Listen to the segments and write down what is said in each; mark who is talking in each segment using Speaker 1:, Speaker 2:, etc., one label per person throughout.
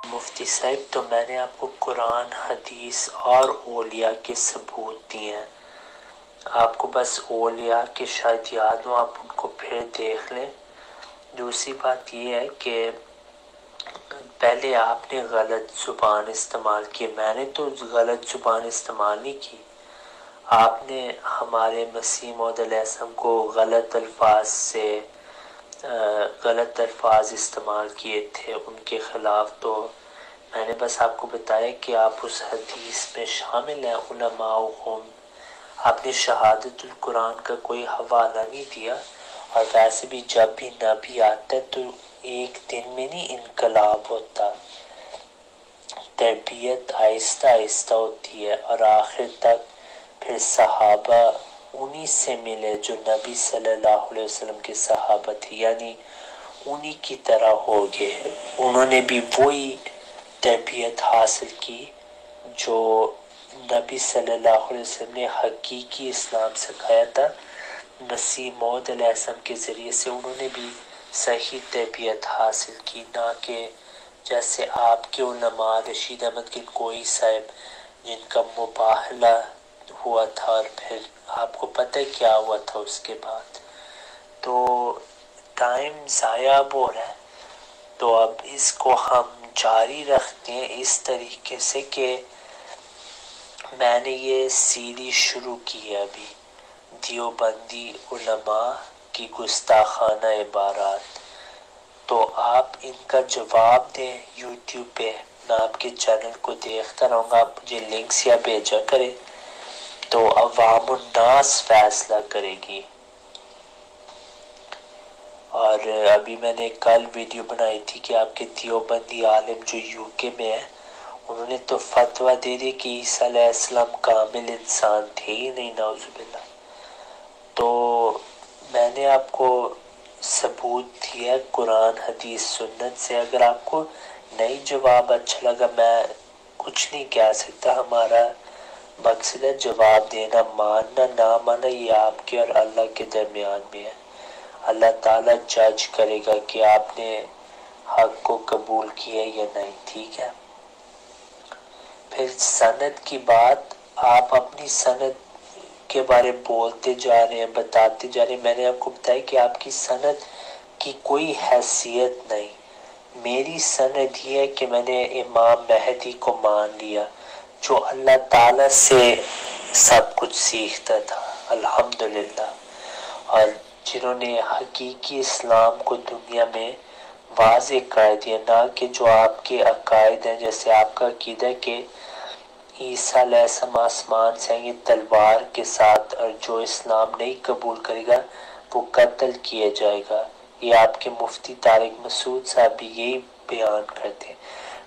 Speaker 1: مفتی صاحب تو میں نے آپ کو قرآن حدیث اور اولیاء کے ثبوت دیے ہیں، آپ کو بس اولیاء کے شاید یاد ہو، آپ ان کو پھر دیکھ لیں۔ دوسری بات یہ ہے کہ پہلے آپ نے غلط زبان استعمال کی، میں نے تو غلط زبان استعمال نہیں کی، آپ نے ہمارے مسیح موعود علیہ السلام کو غلط الفاظ استعمال کیے تھے ان کے خلاف، تو میں نے بس آپ کو بتایا کہ آپ اس حدیث میں شامل ہیں علماء، آپ نے شہادت القرآن کا کوئی حوالہ نہیں دیا، اور ویسے بھی جب بھی نبی آتا ہے تو ایک دن میں نہیں انقلاب ہوتا، تربیت آہستہ آہستہ ہوتی ہے، اور آخر تک پھر صحابہ انہی سے ملے جو نبی صلی اللہ علیہ وسلم کے صحابہ تھے، یعنی انہی کی طرح ہو گئے، انہوں نے بھی وہی تربیت حاصل کی جو نبی صلی اللہ علیہ وسلم نے حقیقی اسلام سکھایا تھا، مسیح موعود علیہ السلام کے ذریعے سے انہوں نے بھی صحیح تربیت حاصل کی، نہ کہ جیسے آپ کے علماء رشید احمد گنگوہی صاحب جن کا مباہلہ ہوا تھا، اور پھر آپ کو پتہ کیا ہوا تھا اس کے بعد، تو ٹائم ضائع اب ہو رہا ہے، تو اب اس کو ہم جاری رکھتے ہیں اس طریقے سے کہ میں نے یہ سیریز شروع کی ہے ابھی، دیوبندی علماء کی گستاخانہ عبارات، تو آپ ان کا جواب دیں یوٹیوب پہ، میں آپ کے چینل کو دیکھتا رہوں گا، آپ مجھے لنکس یا بھیجا کریں، تو عوام الناس فیصلہ کرے گی۔ اور ابھی میں نے کل ویڈیو بنائی تھی کہ آپ کے دیوبندی عالم جو UK میں ہے، انہوں نے تو فتویٰ دے دی کہ عیسیٰ علیہ السلام کامل انسان تھے ہی نہیں، نعوذ باللہ۔ تو میں نے آپ کو ثبوت دیا قرآن حدیث سنت سے، اگر آپ کو نہیں جواب اچھا لگا میں کچھ نہیں کہہ سکتا، ہمارا مقصد ہے جواب دینا، ماننا نہ ماننا یہ آپ کے اور اللہ کے درمیان میں ہے، اللہ تعالیٰ جج کرے گا کہ آپ نے حق کو قبول کیا یا نہیں، ٹھیک ہے۔ پھر سند کی بات، آپ اپنی سند کے بارے بولتے جا رہے ہیں، بتاتے جا رہے ہیں، میں نے آپ کو بتایا کہ آپ کی سند کی کوئی حیثیت نہیں، میری سند یہ ہے کہ میں نے امام مہدی کو مان لیا جو اللہ تعالیٰ سے سب کچھ سیکھتا تھا، الحمدللہ، اور جنہوں نے حقیقی اسلام کو دنیا میں واضح کر دیا، نہ کہ جو آپ کے عقائد ہیں، جیسے آپ کا عقیدہ ہے کہ عیسیٰ علیہ السلام آسمان سے آئیں گے تلوار کے ساتھ، اور جو اسلام نہیں قبول کرے گا وہ قتل کیا جائے گا، یہ آپ کے مفتی طارق مسعود صاحب بھی یہی بیان کرتے ہیں،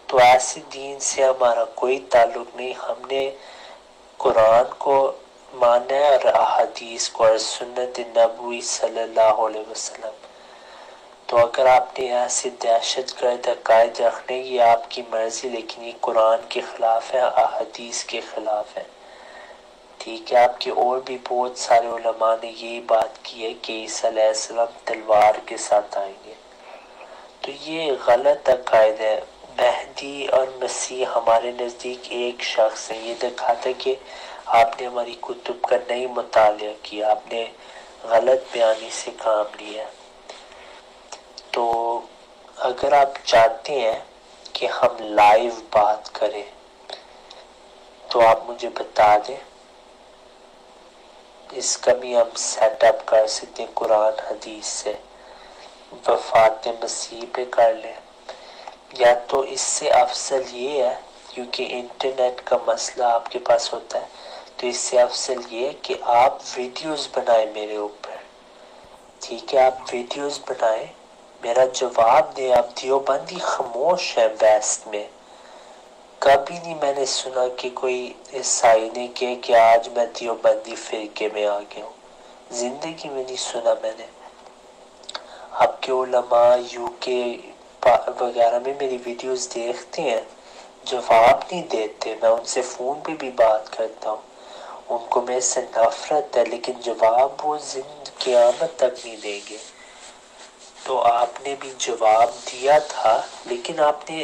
Speaker 1: تو ایسے دین سے ہمارا کوئی تعلق نہیں، ہم نے قرآن کو مانا ہے اور احادیث کو اور سنت نبوی صلی اللہ علیہ وسلم، تو اگر آپ نے ایسے دہشت گرد عقائد رکھنے یہ آپ کی مرضی، لیکن یہ قرآن کے خلاف ہے، احادیث کے خلاف ہے، ٹھیک ہے۔ آپ کے اور بھی بہت سارے علماء نے یہی بات کی ہے کہ عیسیٰ علیہ السلام تلوار کے ساتھ آئیں گے، تو یہ غلط عقائد ہے، مہدی اور مسیح ہمارے نزدیک ایک شخص ہے، یہ دکھاتا ہے کہ آپ نے ہماری کتب کا نہیں مطالعہ کیا، آپ نے غلط بیانی سے کام لیا، تو اگر آپ چاہتے ہیں کہ ہم لائیو بات کریں تو آپ مجھے بتا دیں، اس کا بھی ہم سیٹ اپ کر سکتے ہیں قرآن حدیث سے، وفات مسیح پہ کر لیں، یا تو اس سے افضل یہ ہے کیونکہ انٹرنیٹ کا مسئلہ آپ کے پاس ہوتا ہے، تو اس سے افضل یہ ہے کہ آپ ویڈیوز بنائیں میرے اوپر، ٹھیک ہے، آپ ویڈیوز بنائیں، میرا جواب دیں، آپ دیوبندی خاموش ہے ویسٹ میں، کبھی نہیں میں نے سنا کہ کوئی عیسائی نے کہ آج میں دیوبندی فرقے میں آ گیا ہوں، زندگی میں نہیں سنا میں نے، آپ کے علماء UK وغیرہ میں میری ویڈیوز دیکھتے ہیں، جواب نہیں دیتے، میں ان سے فون پہ بھی بات کرتا ہوں، ان کو میرے سے نفرت ہے، لیکن جواب وہ قیامت تک نہیں دیں گے، تو آپ نے بھی جواب دیا تھا، لیکن آپ نے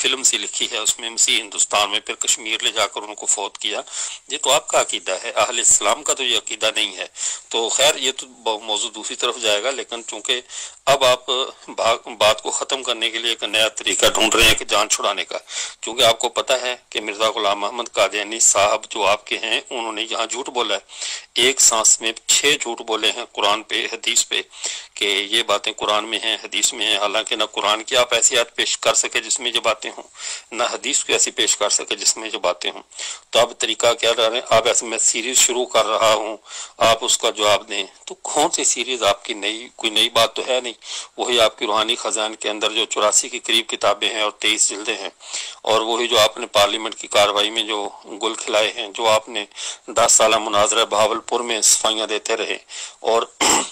Speaker 2: فلم سی لکھی ہے، اس میں مسیح ہندوستان میں پھر کشمیر لے جا کر ان کو فوت کیا، یہ تو آپ کا عقیدہ ہے، اہل اسلام کا تو یہ عقیدہ نہیں ہے۔ تو خیر یہ تو موضوع دوسری طرف جائے گا، لیکن چونکہ اب آپ بات کو ختم کرنے کے لیے ایک نیا طریقہ ڈھونڈ رہے ہیں کہ جان چھڑانے کا، کیونکہ آپ کو پتہ ہے کہ مرزا غلام محمد قادیانی صاحب جو آپ کے ہیں، انہوں نے یہاں جھوٹ بولا ہے، ایک سانس میں 6 جھوٹ بولے ہیں قرآن پہ، حدیث پہ، کہ یہ باتیں قرآن میں ہیں، حدیث میں ہیں، حالانکہ نہ قرآن کی آپ ایسی آیت پیش کر سکے جس میں یہ باتیں ہوں، نہ حدیث کو ایسی پیش کر سکے جس میں یہ باتیں ہوں۔ تو اب طریقہ کیا رہا ہے، آپ ایسے میں سیریز شروع کر رہا ہوں، آپ اس کا جواب دیں، تو کون سی سیریز آپ کی کوئی نئی بات تو ہے نہیں، وہی آپ کی روحانی خزان کے اندر جو 84 کے قریب کتابیں ہیں اور 23 جلدیں ہیں، اور وہی جو آپ نے پارلیمنٹ کی کارروائی میں جو گل کھلائے ہیں، جو آپ نے 10 سالہ مناظرہ بہاولپور میں صفائیاں دیتے رہے، اور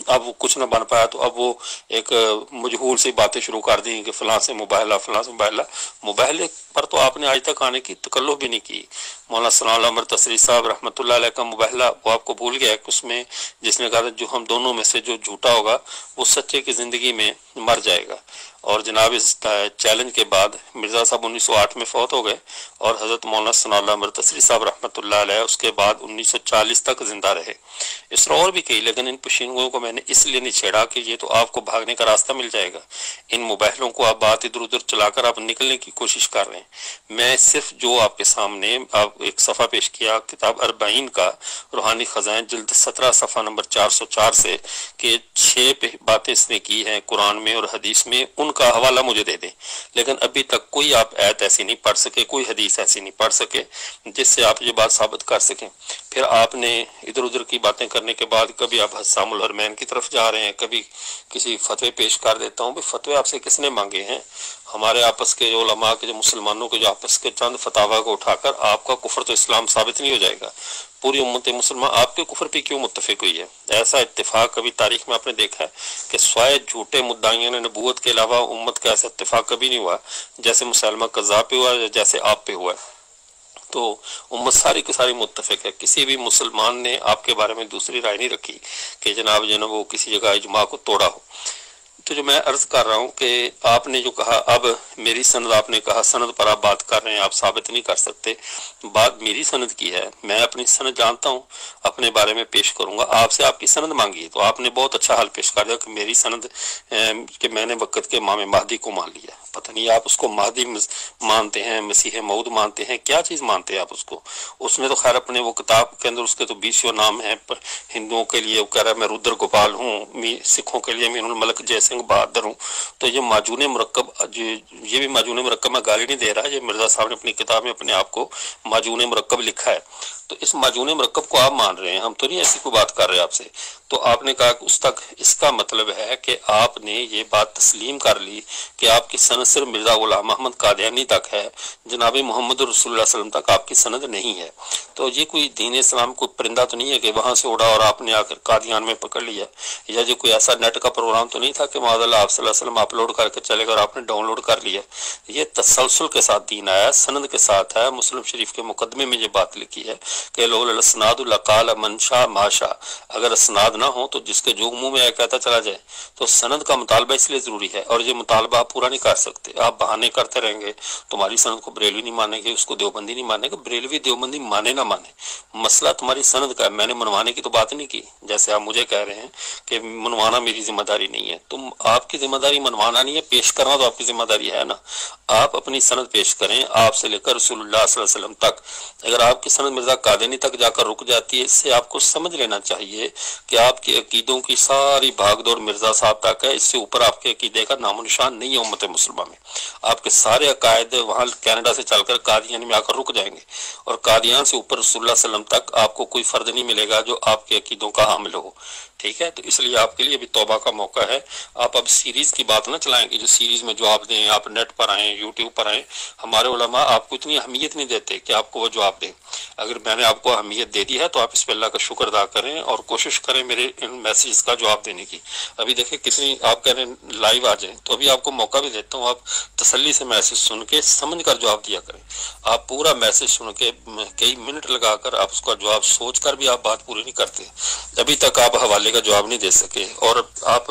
Speaker 2: اب وہ کچھ نہ بن پایا، تو اب وہ ایک مجہول سی باتیں شروع کر دی کہ فلاں سے مباہلہ، فلاں سے مباہلہ۔ مباہلے پر تو آپ نے آج تک آنے کی تکلف بھی نہیں کی۔ مولانا ثناء اللہ عمر تصری صاحب رحمۃ اللہ علیہ کا مباہلہ وہ آپ کو بھول گیا کہ اس میں جس نے کہا تھا جو ہم دونوں میں سے جو جھوٹا ہوگا وہ سچے کی زندگی میں مر جائے گا، اور جناب اس چیلنج کے بعد مرزا صاحب 1908 میں فوت ہو گئے، اور حضرت مولانا ثناء اللہ عمر تصری صاحب رحمۃ اللہ علیہ اس کے بعد 1940 تک زندہ رہے۔ اس طرح اور بھی کئی، لیکن ان پشینگوں کو میں نے اس لیے نہیں چھیڑا کہ یہ تو آپ کو بھاگنے کا راستہ مل جائے گا، ان مباحلوں کو آپ بات ادھر ادھر چلا کر آپ نکلنے کی کوشش کر رہے ہیں۔ میں صرف جو آپ کے سامنے آپ ایک صفحہ پیش کیا کتاب 40 کا روحانی خزائن جلد 17 صفحہ نمبر 404 سے، کہ 6 باتیں اس نے کی ہیں قرآن میں اور حدیث میں، ان کا حوالہ مجھے دے دیں، لیکن ابھی تک کوئی آپ ایت ایسی نہیں پڑھ سکے، کوئی حدیث ایسی نہیں پڑھ سکے جس سے آپ یہ بات ثابت کر سکیں۔ پھر آپ نے ادھر ادھر کی باتیں کرنے کے بعد کبھی آپ حسام الحرمین کی طرف جا رہے ہیں، کبھی کسی فتوے پیش کر دیتا ہوں۔ بھئی فتوے آپ سے کس نے مانگے ہیں؟ ہمارے آپس کے جو علماء کے، جو مسلمانوں کے جو آپس کے چند فتاوا کو اٹھا کر آپ کا کفر تو اسلام ثابت نہیں ہو جائے گا۔ پوری امت مسلمان آپ کے کفر پہ کیوں متفق ہوئی ہے؟ ایسا اتفاق کبھی تاریخ میں آپ نے دیکھا ہے کہ سوائے جھوٹے مدعیان نبوت کے علاوہ امت کا ایسا اتفاق کبھی نہیں ہوا جیسے مسلمہ کذاب پہ ہوا ہے، جیسے آپ پہ ہوا ہے؟ تو امت ساری کی ساری متفق ہے، کسی بھی مسلمان نے آپ کے بارے میں دوسری رائے نہیں رکھی کہ جناب وہ کسی جگہ اجماع کو توڑا ہو۔ تو جو میں عرض کر رہا ہوں کہ آپ نے جو کہا، اب میری سند، آپ نے کہا سند پر آپ بات کر رہے ہیں، آپ ثابت نہیں کر سکتے، بات میری سند کی ہے، میں اپنی سند جانتا ہوں، اپنے بارے میں پیش کروں گا۔ آپ سے آپ کی سند مانگی تو آپ نے بہت اچھا حل پیش کر دیا کہ میری سند کہ میں نے وقت کے امام مہدی کو مان لیا۔ پتہ نہیں آپ اس کو مہدی مانتے ہیں، مسیح موعود مانتے ہیں، کیا چیز مانتے ہیں آپ اس کو؟ اس نے تو خیر اپنے وہ کتاب کے اندر اس کے تو 20 نام ہیں، ہندوؤں کے لیے وہ کہہ رہا ہے میں رودر گوپال ہوں، سکھوں کے لیے مین الملک جے سنگھ بہادر ہوں۔ تو یہ معجون مرکب، یہ بھی معجون مرکب میں گالی نہیں دے رہا، یہ مرزا صاحب نے اپنی کتاب میں اپنے آپ کو معجون مرکب لکھا ہے۔ تو اس معجون مرکب کو آپ مان رہے ہیں، ہم تو نہیں ایسی کوئی بات کر رہے آپ سے۔ تو آپ نے کہا کہ اس تک اس کا مطلب ہے کہ آپ نے یہ بات تسلیم کر لی کہ آپ کی سند صرف مرزا غلام محمد قادیانی تک ہے، جناب محمد رسول اللہ صلی اللہ علیہ وسلم تک آپ کی سند نہیں ہے۔ تو یہ کوئی دین اسلام کو پرندہ تو نہیں ہے کہ وہاں سے اڑا اور آپ نے آ کر قادیان میں پکڑ لیا، یا جو کوئی ایسا نیٹ کا پروگرام تو نہیں تھا کہ معاذ اللہ آپ صلی اللہ علیہ وسلم اپلوڈ کر کے چلے گا اور آپ نے ڈاؤن لوڈ کر لیا۔ یہ تسلسل کے ساتھ دین آیا، سند کے ساتھ ہے۔ مسلم شریف کے مقدمے میں یہ بات لکھی ہے کہ لولا الاسناد لقال من شاء ما شاء، اگر اسناد نہ ہو تو جس کے جو منہ میں آیا کہتا چلا جائے۔ تو سند کا مطالبہ اس لیے ضروری ہے، اور یہ مطالبہ آپ پورا نہیں کر سکتے، آپ بہانے کرتے رہیں گے۔ تمہاری سند کو بریلوی نہیں مانے گے، اس کو دیوبندی نہیں مانے گا، بریلوی دیوبندی مانے نہ مانے، مسئلہ تمہاری سند کا ہے۔ میں نے منوانے کی تو بات نہیں کی، جیسے آپ مجھے کہہ رہے ہیں کہ منوانا میری ذمہ داری نہیں ہے۔ تم، آپ کی ذمہ داری منوانا نہیں ہے، پیش کرنا تو آپ کی ذمہ داری ہے نا۔ آپ اپنی سند پیش کریں، آپ سے لے کر رسول اللہ صلی اللہ علیہ وسلم تک۔ اگر آپ کی سند مرزا قادیانی تک جا کر رک جاتی ہے، اس سے آپ کو سمجھ لینا چاہیے کہ آپ کے عقیدوں کی ساری بھاگ دوڑ مرزا صاحب تک ہے، اس سے اوپر آپ کے عقیدے کا نام و نشان نہیں ہے امت مسلمہ میں۔ آپ کے سارے عقائد وہاں کینیڈا سے چل کر قادیان میں آ کر رک جائیں گے، اور قادیان سے اوپر رسول اللہ صلی اللہ علیہ وسلم تک آپ کو کوئی فرد نہیں ملے گا جو آپ کے عقیدوں کا حامل ہو۔ ٹھیک ہے، تو اس لیے آپ کے لیے بھی توبہ کا موقع ہے۔ آپ اب سیریز کی بات نہ چلائیں گے، جو سیریز میں جواب دیں، آپ نیٹ پر آئیں، یوٹیوب پر آئیں۔ ہمارے علماء آپ کو اتنی اہمیت نہیں دیتے کہ آپ کو وہ جواب دیں۔ اگر میں نے آپ کو اہمیت دے دی ہے تو آپ اس پہ اللہ کا شکر ادا کریں اور کوشش کریں میرے ان میسیجز کا جواب دینے کی۔ ابھی دیکھیں کتنی آپ کہہ رہے ہیں لائیو آ جائیں، تو ابھی آپ کو موقع بھی دیتا ہوں، آپ تسلی سے میسیج سن کے سمجھ کر جواب دیا کریں۔ آپ پورا میسیج سن کے کئی منٹ لگا کر آپ اس کا جواب سوچ کر بھی آپ بات پوری نہیں کرتے، ابھی تک آپ حوالے کا جواب نہیں دے سکے۔ اور آپ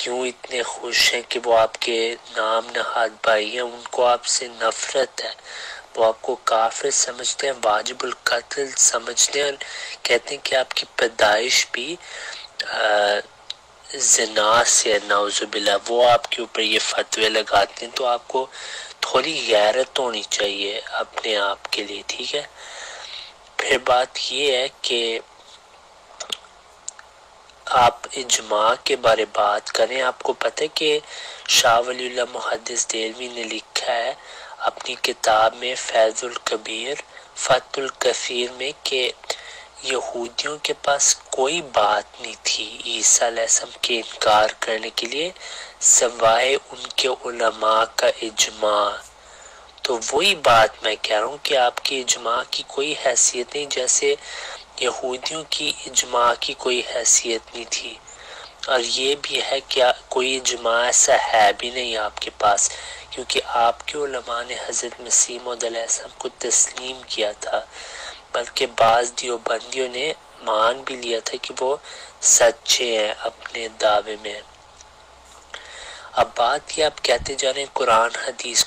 Speaker 1: کیوں اتنے خوش ہیں کہ وہ آپ کے نام نہاد بھائی ہیں؟ ان کو آپ سے نفرت ہے، وہ آپ کو کافر سمجھتے ہیں، واجب القتل سمجھتے ہیں، اور کہتے ہیں کہ آپ کی پیدائش بھی زنا سے، نعوذ باللہ، وہ آپ کے اوپر یہ فتوے لگاتے ہیں۔ تو آپ کو تھوڑی غیرت ہونی چاہیے اپنے آپ کے لیے، ٹھیک ہے؟ پھر بات یہ ہے کہ آپ اجماع کے بارے بات کریں۔ آپ کو پتہ ہے کہ شاہ ولی اللہ محدث دہلوی نے لکھا ہے اپنی کتاب میں فیض الکبیر فتح الکثیر میں کہ یہودیوں کے پاس کوئی بات نہیں تھی عیسیٰ علیہ السلام کے انکار کرنے کے لیے سوائے ان کے علماء کا اجماع۔ تو وہی بات میں کہہ رہا ہوں کہ آپ کی اجماع کی کوئی حیثیت نہیں، جیسے یہودیوں کی اجماع کی کوئی حیثیت نہیں تھی۔ اور یہ بھی ہے کہ کوئی اجماع ایسا ہے بھی نہیں آپ کے پاس، کیونکہ آپ کے علماء نے حضرت مسیح موعود علیہ السلام کو تسلیم کیا تھا، بلکہ بعض دیوبندیوں نے مان بھی لیا تھا کہ وہ سچے ہیں اپنے دعوے میں۔ اب بات یہ آپ کہتے جا رہے ہیں قرآن حدیث،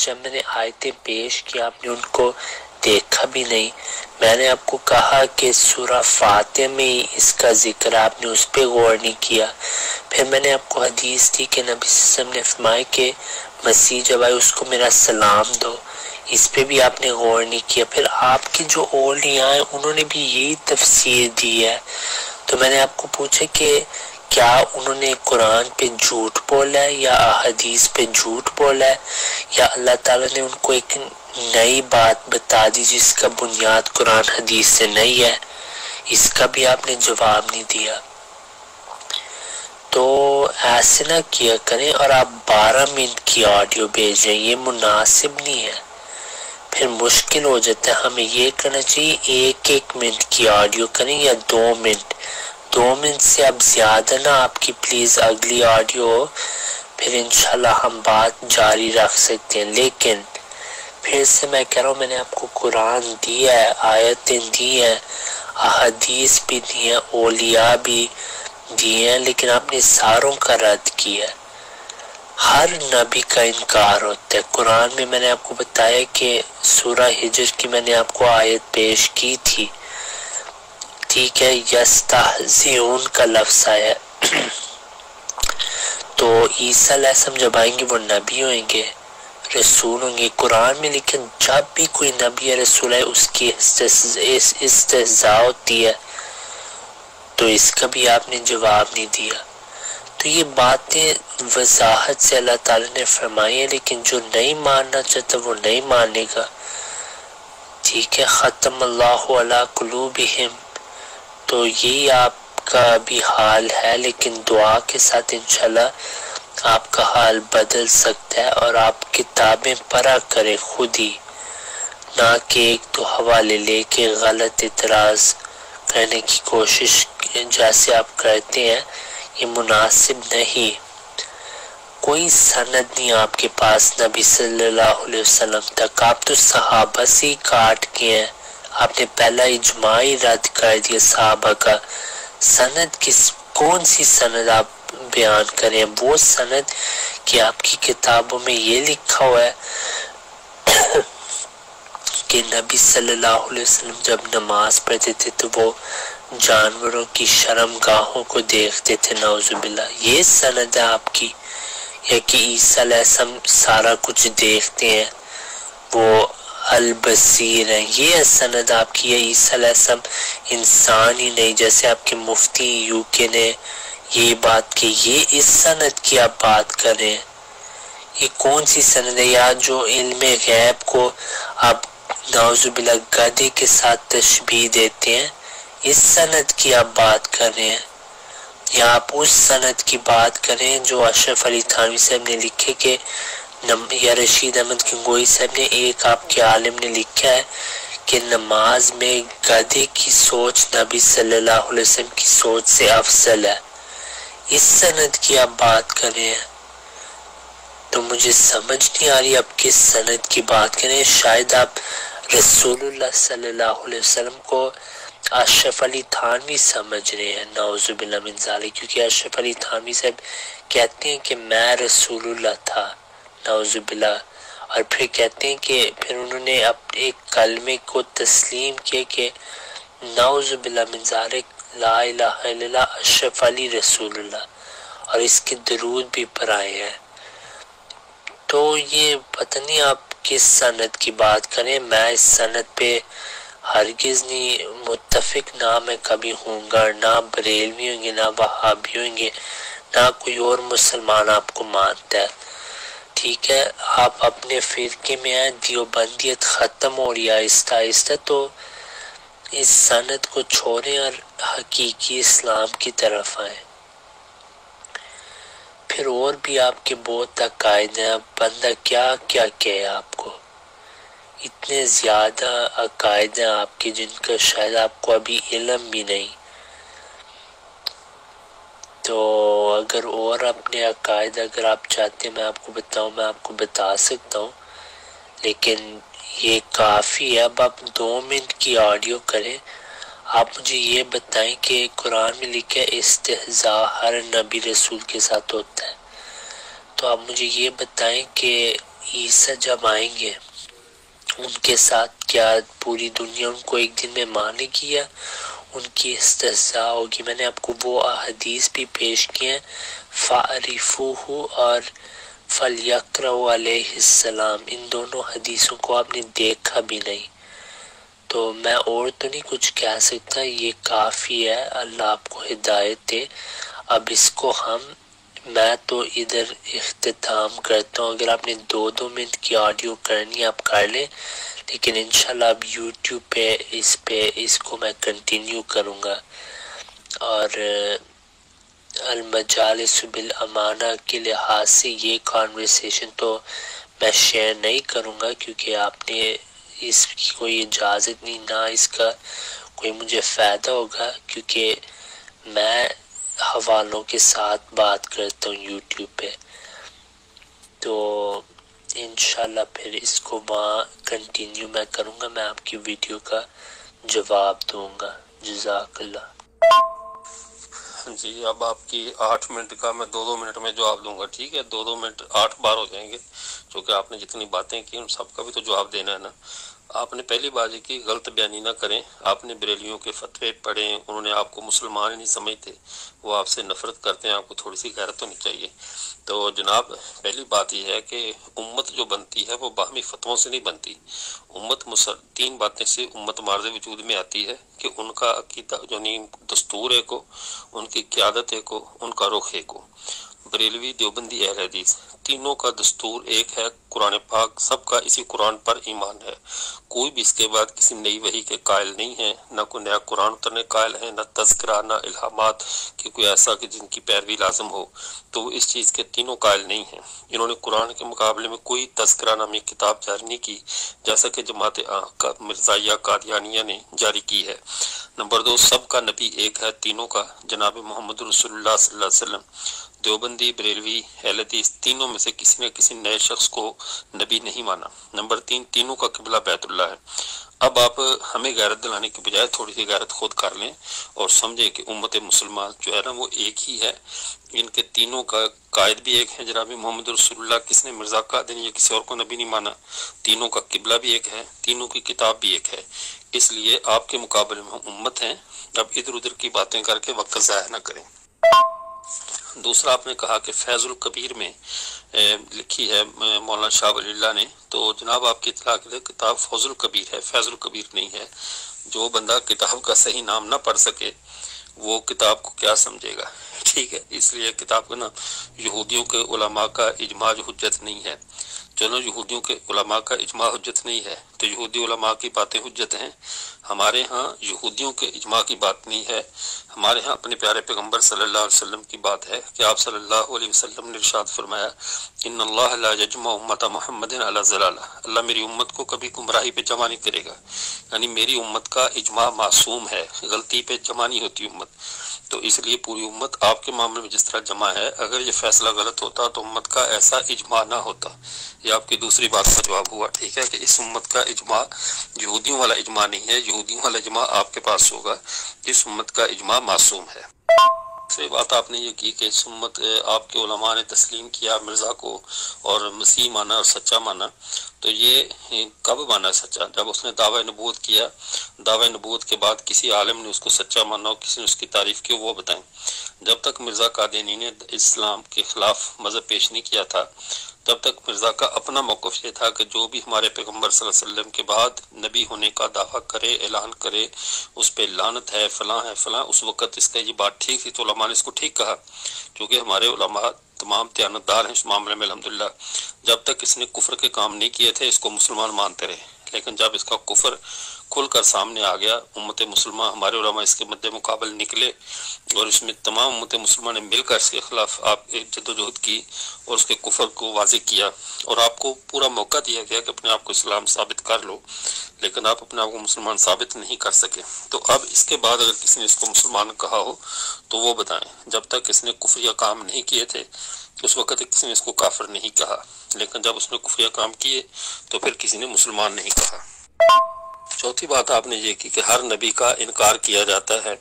Speaker 1: جب میں نے آیتیں پیش کی آپ نے ان کو دیکھا بھی نہیں۔ میں نے آپ کو کہا کہ سورہ فاتح میں اس کا ذکر، آپ نے اس پہ غور نہیں کیا۔ پھر میں نے آپ کو حدیث دی کہ نبی صلی اللہ علیہ وسلم نے فرمایا کہ مسیح جب آئے اس کو میرا سلام دو، اس پہ بھی آپ نے غور نہیں کیا۔ پھر آپ کے جو اولیاء ہیں انہوں نے بھی یہی تفسیر دی ہے، تو میں نے آپ کو پوچھا کہ کیا انہوں نے قرآن پہ جھوٹ بولا ہے یا احادیث پہ جھوٹ بولا ہے، یا اللہ تعالیٰ نے ان کو ایک نئی بات بتا دی جس کا بنیاد قرآن حدیث سے نہیں ہے؟ اس کا بھی آپ نے جواب نہیں دیا۔ تو ایسے نہ کیا کریں، اور آپ 12 منٹ کی آڈیو بھیج رہے ہیں، یہ مناسب نہیں ہے، پھر مشکل ہو جاتا ہے۔ ہمیں یہ کرنا چاہیے 1 منٹ کی آڈیو کریں یا 2 منٹ، 2 منٹ سے اب زیادہ نہ آپ کی پلیز اگلی آڈیو ہو، پھر انشاءاللہ ہم بات جاری رکھ سکتے ہیں۔ لیکن پھر سے میں کہہ رہا ہوں، میں نے آپ کو قرآن دیا ہے، آیتیں دی ہیں، احادیث بھی دی ہیں، اولیاء بھی دیے ہیں، لیکن آپ نے ساروں کا رد کیا۔ ہر نبی کا انکار ہوتا ہے۔ قرآن میں نے آپ کو بتایا کہ سورہ ہجر کی میں نے آپ کو آیت پیش کی تھی، ٹھیک ہے، یستہزئون کا لفظ آیا تو عیسیٰ علیہ السلام جب آئیں گے وہ نبی ہوئیں گے، رسول ہوں گے۔ قرآن میں لیکن جب بھی کوئی نبی یا رسول ہے اس کی استہزاء ہوتی ہے، تو اس کا بھی آپ نے جواب نہیں دیا۔ تو یہ باتیں وضاحت سے اللہ تعالی نے فرمائی ہیں، لیکن جو نہیں ماننا چاہتا وہ نہیں مانے گا، ٹھیک ہے۔ ختم اللہ علی قلوبہم، تو یہی آپ کا بھی حال ہے، لیکن دعا کے ساتھ انشاءاللہ آپ کا حال بدل سکتا ہے، اور آپ کتابیں پڑھا کریں خود ہی، نہ کہ ایک تو حوالے لے کے غلط اعتراض کرنے کی کوشش جیسے آپ کرتے ہیں، یہ مناسب نہیں۔ کوئی سند نہیں آپ کے پاس نبی صلی اللہ علیہ وسلم تک، آپ تو صحابہ سے ہی کاٹ کے ہیں، آپ نے پہلا اجماع ہی رد کر دیا صحابہ کا۔ سند کون سی سند آپ بیان کریں؟ وہ سند کہ آپ کی کتابوں میں یہ لکھا ہوا ہے کہ نبی صلی اللہ علیہ وسلم جب نماز پڑھتے تھے تو وہ جانوروں کی شرم گاہوں کو دیکھتے تھے، نعوذ باللہ، یہ سند ہے آپ کی؟ یا کہ عیسیٰ علیہ السلام سارا کچھ دیکھتے ہیں، وہ البصیر ہیں، یہ سند آپ کی؟ یا عیسیٰ علیہ السلام انسان ہی نہیں، جیسے آپ کے مفتی UK نے یہ بات کی، یہ اس سند کی آپ بات کریں؟ یہ کون سی سند ہے؟ یا جو علم غیب کو آپ نعوذ باللہ گدھے کے ساتھ تشبیہ دیتے ہیں، اس سند کی آپ بات کر رہے ہیں؟ یا آپ اس سند کی بات کریں جو اشرف علی تھانوی صاحب نے لکھے کہ یا رشید احمد گنگوئی صاحب نے، ایک آپ کے عالم نے لکھا ہے کہ نماز میں گدھے کی سوچ نبی صلی اللہ علیہ وسلم کی سوچ سے افضل ہے، اس سند کی آپ بات کر رہے ہیں؟ تو مجھے سمجھ نہیں آ رہی آپ کس سند کی بات کریں۔ شاید آپ رسول اللہ صلی اللہ علیہ وسلم کو اشرف علی تھانوی سمجھ رہے ہیں نعوذ باللہ من ذالک، کیونکہ اشرف علی تھانوی صاحب کہتے ہیں کہ میں رسول اللہ تھا، نعوذ باللہ، اور پھر کہتے ہیں کہ پھر انہوں نے ایک کلمے کو تسلیم کیا کہ نعوذ باللہ من ذالک لا الہ الا اللہ اشرف علی رسول اللہ، اور اس کے درود بھی پڑھائے ہیں۔ تو یہ پتہ نہیں آپ کس سند کی بات کریں، میں اس سند پہ ہرگز نہیں متفق، نہ میں کبھی ہوں گا، نہ بریلوی ہوں گے، نہ وہابی ہوں گے، نہ کوئی اور مسلمان آپ کو مانتا ہے، ٹھیک ہے؟ آپ اپنے فرقے میں ہیں، دیوبندیت ختم ہو رہی ہے آہستہ آہستہ، تو اس سند کو چھوڑیں اور حقیقی اسلام کی طرف آئیں۔ پھر اور بھی آپ کے بہت عقائد ہیں، بندہ کیا کیا کہے آپ کو، اتنے زیادہ عقائد ہیں آپ کے جن کا شاید آپ کو ابھی علم بھی نہیں۔ تو اگر اور اپنے عقائد اگر آپ چاہتے ہیں میں آپ کو بتاؤں، میں آپ کو بتا سکتا ہوں، لیکن یہ کافی ہے۔ اب آپ 2 منٹ کی آڈیو کریں، آپ مجھے یہ بتائیں کہ قرآن میں لکھا ہے استہزاء ہر نبی رسول کے ساتھ ہوتا ہے، تو آپ مجھے یہ بتائیں کہ عیسیٰ جب آئیں گے ان کے ساتھ کیا پوری دنیا ان کو ایک دن میں مانے گی یا ان کی استہزاء ہوگی؟ میں نے آپ کو وہ احادیث بھی پیش کی ہیں، فَعْرِفُوهُ اور فَلْيَقْرَأُوا عَلَيْهِ السَّلَامُ، ان دونوں حدیثوں کو آپ نے دیکھا بھی نہیں، تو میں اور تو نہیں کچھ کہہ سکتا، یہ کافی ہے، اللہ آپ کو ہدایت دے۔ اب اس کو میں تو ادھر اختتام کرتا ہوں، اگر آپ نے 2 منٹ کی آڈیو کرنی آپ کر لیں، لیکن انشاءاللہ اب یوٹیوب پہ اس کو میں کنٹینیو کروں گا، اور المجالس بالامانہ کے لحاظ سے یہ کانورسیشن تو میں شیئر نہیں کروں گا، کیونکہ آپ نے اس کی کوئی اجازت نہیں، نہ اس کا کوئی مجھے فائدہ ہوگا، کیونکہ میں حوالوں کے ساتھ بات کرتا ہوں یوٹیوب پہ، تو انشاءاللہ پھر اس کو وہاں کنٹینیو میں کروں گا، میں آپ کی ویڈیو کا جواب دوں گا۔ جزاک اللہ۔
Speaker 2: جی اب آپ کی 8 منٹ کا میں 2 منٹ میں جواب دوں گا، ٹھیک ہے؟ 2 منٹ 8 بار ہو جائیں گے، چونکہ آپ نے جتنی باتیں کی ان سب کا بھی تو جواب دینا ہے نا۔ آپ نے پہلی بات یہ کی غلط بیانی نہ کریں، آپ نے بریلیوں کے فتوے پڑھیں، انہوں نے آپ کو مسلمان ہی نہیں سمجھتے، وہ آپ سے نفرت کرتے ہیں، آپ کو تھوڑی سی غیرت ہونی چاہیے۔ تو جناب پہلی بات یہ ہے کہ امت جو بنتی ہے وہ باہمی فتووں سے نہیں بنتی، امت 3 باتیں سے امت مارز وجود میں آتی ہے کہ ان کا عقیدہ یعنی دستور ہے کو، ان کی قیادت ہے کو، ان کا رخ ہے کو۔ بریلوی دیوبندی اہل حدیث تینوں کا دستور ایک ہے، قرآن پاک، سب کا اسی قرآن پر ایمان ہے، کوئی بھی اس کے بعد کسی نئی وحی کے قائل نہیں ہے، نہ کوئی نیا قرآن اترنے قائل ہے، نہ تذکرہ، نہ الہامات کہ کوئی ایسا کہ جن کی پیروی لازم ہو، تو وہ اس چیز کے تینوں قائل نہیں ہیں۔ انہوں نے قرآن کے مقابلے میں کوئی تذکرہ نامی کتاب جاری نہیں کی، جیسا کہ جماعت مرزائیہ قادیانیہ نے جاری کی ہے۔ نمبر 2، سب کا نبی ایک ہے، تینوں کا جناب محمد رسول اللہ صلی اللہ علیہ وسلم۔ دیوبندی، بریلوی، اہل حدیث تینوں میں سے کسی نہ کسی نئے شخص کو نبی نہیں مانا۔ نمبر 3، تینوں کا قبلہ بیت اللہ ہے۔ اب آپ ہمیں غیرت دلانے کے بجائے تھوڑی سی غیرت خود کر لیں اور سمجھیں کہ امت مسلمان جو ہے نا وہ ایک ہی ہے، ان کے تینوں کا قائد بھی ایک ہے جناب محمد رسول اللہ، کس نے مرزا قادری یا کسی اور کو نبی نہیں مانا، تینوں کا قبلہ بھی ایک ہے، تینوں کی کتاب بھی ایک ہے، اس لیے آپ کے مقابلے میں امت ہیں۔ اب ادھر ادھر کی باتیں کر کے وقت ضائع نہ کریں۔ دوسرا آپ نے کہا کہ فیض الکبیر میں لکھی ہے مولانا شاہ ولی اللہ نے، تو جناب آپ کی اطلاع کے لیے کتاب فوز الکبیر ہے، فیض الکبیر نہیں ہے۔ جو بندہ کتاب کا صحیح نام نہ پڑھ سکے وہ کتاب کو کیا سمجھے گا، ٹھیک ہے؟ اس لیے کتاب کا نام یہودیوں کے علماء کا اجماع جو حجت نہیں ہے، چلو یہودیوں کے علماء کا اجماع حجت نہیں ہے تو یہودی علماء کی باتیں حجت ہیں، ہمارے ہاں یہودیوں کے اجماع کی بات نہیں ہے، ہمارے ہاں اپنے پیارے پیغمبر صلی اللہ علیہ وسلم کی بات ہے کہ آپ صلی اللہ علیہ وسلم نے ارشاد فرمایا ان اللہ لا یجمع امت محمد علی ضلالہ، اللہ میری امت کو کبھی گمراہی پہ جمع نہیں کرے گا، یعنی میری امت کا اجماع معصوم ہے، غلطی پہ جمع نہیں ہوتی امت۔ تو اس لیے پوری امت آپ کے معاملے میں جس طرح جمع ہے، اگر یہ فیصلہ غلط ہوتا تو امت کا ایسا اجماع نہ ہوتا۔ یہ آپ کی دوسری بات کا جواب ہوا، ٹھیک ہے، کہ اس امت کا اجماع یہودیوں والا اجماع نہیں ہے، یہودیوں والا اجماع آپ کے پاس ہوگا، اس امت کا اجماع معصوم ہے۔ دوسری بات آپ نے یہ کی کہ اس امت آپ کے علماء نے تسلیم کیا مرزا کو اور مسیح مانا اور سچا مانا، تو یہ کب مانا سچا؟ جب اس نے دعوی نبوت کیا، دعوی نبوت کے بعد کسی عالم نے اس کو سچا مانا اور کسی نے اس کی تعریف کی، وہ بتائیں۔ جب تک مرزا قادیانی نے اسلام کے خلاف مذہب پیش نہیں کیا تھا، تب تک مرزا کا اپنا موقف یہ تھا کہ جو بھی ہمارے پیغمبر صلی اللہ علیہ وسلم کے بعد نبی ہونے کا دعویٰ کرے، اعلان کرے، اس پہ لعنت ہے، فلاں ہے فلاں، اس وقت اس کا یہ بات ٹھیک تھی تو علماء نے اس کو ٹھیک کہا، کیونکہ ہمارے علماء تمام دیانتدار ہیں اس معاملے میں الحمدللہ۔ جب تک اس نے کفر کے کام نہیں کیے تھے، اس کو مسلمان مانتے رہے، لیکن جب اس کا کفر کھل کر سامنے آ گیا، امت مسلمہ ہمارے علماء اس کے مد مقابل نکلے اور اس میں تمام امت مسلمہ نے مل کر اس کے خلاف آپ جد و جہد کی اور اس کے کفر کو واضح کیا، اور آپ کو پورا موقع دیا گیا کہ اپنے آپ کو اسلام ثابت کر لو، لیکن آپ اپنے آپ کو مسلمان ثابت نہیں کر سکے۔ تو اب اس کے بعد اگر کسی نے اس کو مسلمان کہا ہو تو وہ بتائیں، جب تک اس نے کفریہ کام نہیں کیے تھے اس وقت کسی نے اس کو کافر نہیں کہا، لیکن جب اس نے کفریہ کام کیے تو پھر کسی نے مسلمان نہیں کہا۔ چوتھی بات آپ نے یہ کی کہ ہر نبی کا انکار کیا جاتا ہے،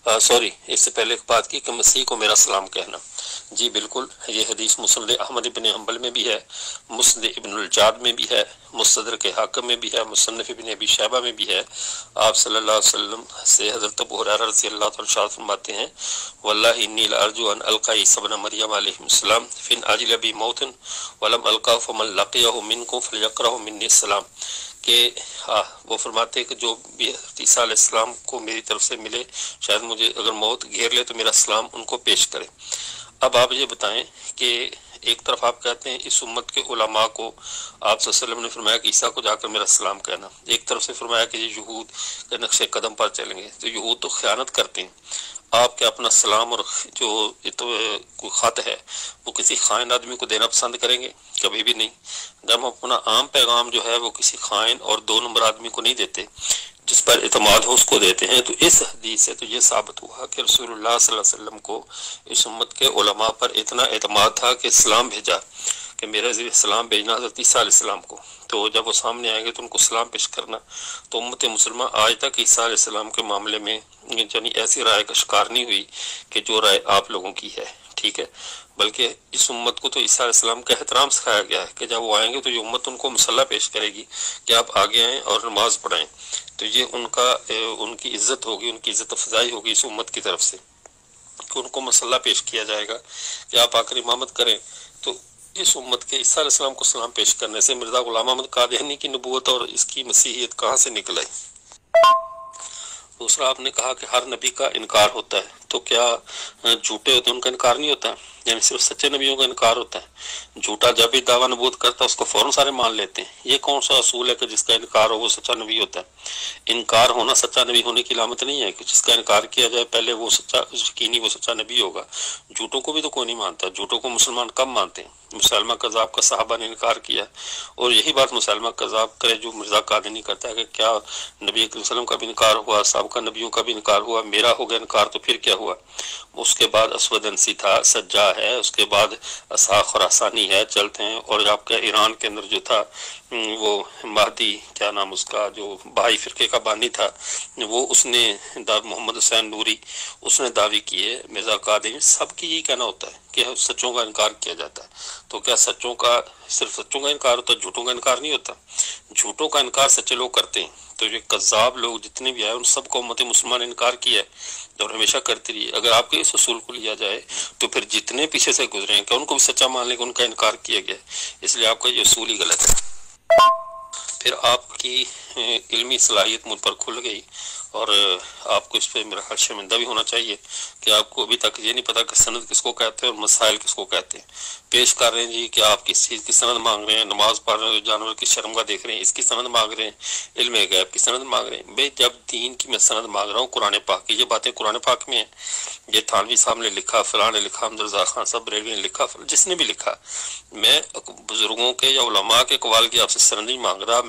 Speaker 2: اس سے پہلے ایک بات کی کہ مسیح کو میرا سلام کہنا۔ جی بالکل، یہ حدیث مسند احمد ابن حنبل میں بھی ہے، مسند ابن الجاد میں بھی ہے، مستدرک حاکم میں بھی ہے، مصنف ابن ابی شیبہ میں بھی ہے۔ آپ صلی اللہ علیہ وسلم سے حضرت ابو ہریرہ رضی اللہ تعالیٰ عنہ فرماتے ہیں، واللہ انی لارجو ان القی عیسی ابن مریم علیہ السلام فن اجل بی موت ولم القہ فمن لقیہ منکم فلیقرہ منی السلام، کہ وہ فرماتے ہیں کہ جو بھی عیسیٰ علیہ السلام کو میری طرف سے ملے، شاید مجھے اگر موت گھیر لے تو میرا سلام ان کو پیش کرے۔ اب آپ یہ بتائیں کہ ایک طرف آپ کہتے ہیں اس امت کے علماء کو آپ صلی اللہ علیہ وسلم نے فرمایا کہ عیسیٰ کو جا کر میرا سلام کہنا، ایک طرف سے فرمایا کہ یہ یہود کے نقش قدم پر چلیں گے، تو یہود تو خیانت کرتے ہیں۔ آپ کے اپنا سلام اور جو کوئی خط ہے وہ کسی خائن آدمی کو دینا پسند کریں گے؟ کبھی بھی نہیں۔ جب ہم اپنا عام پیغام جو ہے وہ کسی خائن اور 2 نمبر آدمی کو نہیں دیتے، جس پر اعتماد ہو اس کو دیتے ہیں۔ تو اس حدیث سے تو یہ ثابت ہوا کہ رسول اللہ صلی اللہ علیہ وسلم کو اس امت کے علماء پر اتنا اعتماد تھا کہ سلام بھیجا، کہ میرے ذریعے سلام بھیجنا حضرت عیسیٰ علیہ السلام کو، تو جب وہ سامنے آئیں گے تو ان کو سلام پیش کرنا۔ تو امت مسلمہ آج تک عیسیٰ علیہ السلام کے معاملے میں یعنی ایسی رائے کا شکار نہیں ہوئی کہ جو رائے آپ لوگوں کی ہے، ٹھیک ہے، بلکہ اس امت کو تو عیسیٰ علیہ السلام کا احترام سکھایا گیا ہے کہ جب وہ آئیں گے تو یہ امت ان کو مسلح پیش کرے گی کہ آپ آگے آئیں اور نماز پڑھائیں، تو یہ ان کی عزت ہوگی، ان کی عزت افزائی ہوگی اس امت کی طرف سے کہ ان کو مسلح پیش کیا جائے گا کہ آپ آ کر امامت کریں۔ تو اس امت کے عیسیٰ علیہ السلام کو سلام پیش کرنے سے مرزا غلام احمد قادیانی کی نبوت اور اس کی مسیحیت کہاں سے نکل آئی؟ دوسرا آپ نے کہا کہ ہر نبی کا انکار ہوتا ہے، تو کیا جھوٹے ہوتے ہیں ان کا انکار نہیں ہوتا؟ یعنی صرف سچے نبیوں کا انکار ہوتا ہے؟ جھوٹا جب بھی دعویٰ نبوت کرتا ہے اس کو فوراً سارے مان لیتے ہیں۔ یہ کون سا اصول ہے کہ جس کا انکار ہو وہ سچا نبی ہوتا ہے؟ انکار ہونا سچا نبی ہونے کی علامت نہیں ہے کہ جس کا انکار کیا جائے پہلے وہ سچا یقینی وہ سچا نبی ہوگا۔ جھوٹوں کو بھی تو کوئی نہیں مانتا، جھوٹوں کو مسلمان کم مانتے ہیں۔ مسلمہ کذاب کا صحابہ نے انکار کیا، اور یہی بات مسلمہ کذاب کرے جو مرزا قادیانی کرتا ہے کہ کیا نبی اکرم صلی اللہ علیہ وسلم کا بھی انکار ہوا، سابقہ نبیوں کا بھی انکار ہوا، میرا ہو گیا انکار تو پھر کیا ہوا؟ اس کے بعد اسود انسی تھا، سجا ہے، اس کے بعد اسحاق خراسانی ہے، چلتے ہیں، اور آپ کا ایران کے اندر جو تھا وہ مہدی کیا نام اس کا جو بہائی فرقے کا بانی تھا، وہ اس نے محمد حسین نوری اس نے دعوی کیے، مرزا قادری، سب کی یہی کہنا ہوتا ہے کہ سچوں کا انکار کیا جاتا ہے۔ تو کیا سچوں کا صرف سچوں کا انکار ہوتا ہے، جھوٹوں کا انکار نہیں ہوتا؟ جھوٹوں کا انکار سچے لوگ کرتے ہیں، تو یہ کذاب لوگ جتنے بھی آئے ان سب کو امت مسلمان نے انکار کیا ہے اور ہمیشہ کرتی رہی۔ اگر آپ کے اس اصول کو لیا جائے تو پھر جتنے پیچھے سے گزرے ہیں کہ ان کو بھی سچا مان لیں کہ ان کا انکار کیا گیا ہے، اس لیے آپ کا یہ اصول ہی غلط ہے۔ پھر آپ کی علمی صلاحیت مجھ پر کھل گئی، اور آپ کو اس پہ میرا خیال شرمندہ بھی ہونا چاہیے کہ آپ کو ابھی تک یہ نہیں پتا کہ سند کس کو کہتے ہیں اور مسائل کس کو کہتے ہیں۔ پیش کر رہے ہیں جی کہ آپ کس چیز کی سند مانگ رہے ہیں، نماز پڑھ رہے ہیں، جانور کی شرمگاہ دیکھ رہے ہیں اس کی سند مانگ رہے ہیں، علم غیب کی سند مانگ رہے ہیں۔ بھئی جب دین کی میں سند مانگ رہا ہوں قرآن پاک کی، یہ باتیں قرآن پاک میں ہیں، یہ تھانوی صاحب نے لکھا، فلاں نے لکھا، حمد رضا خان صاحب بریلوی نے لکھا، جس نے بھی لکھا، میں بزرگوں کے یا علماء کے اقوال کی آپ سے سند نہیں مانگ رہا،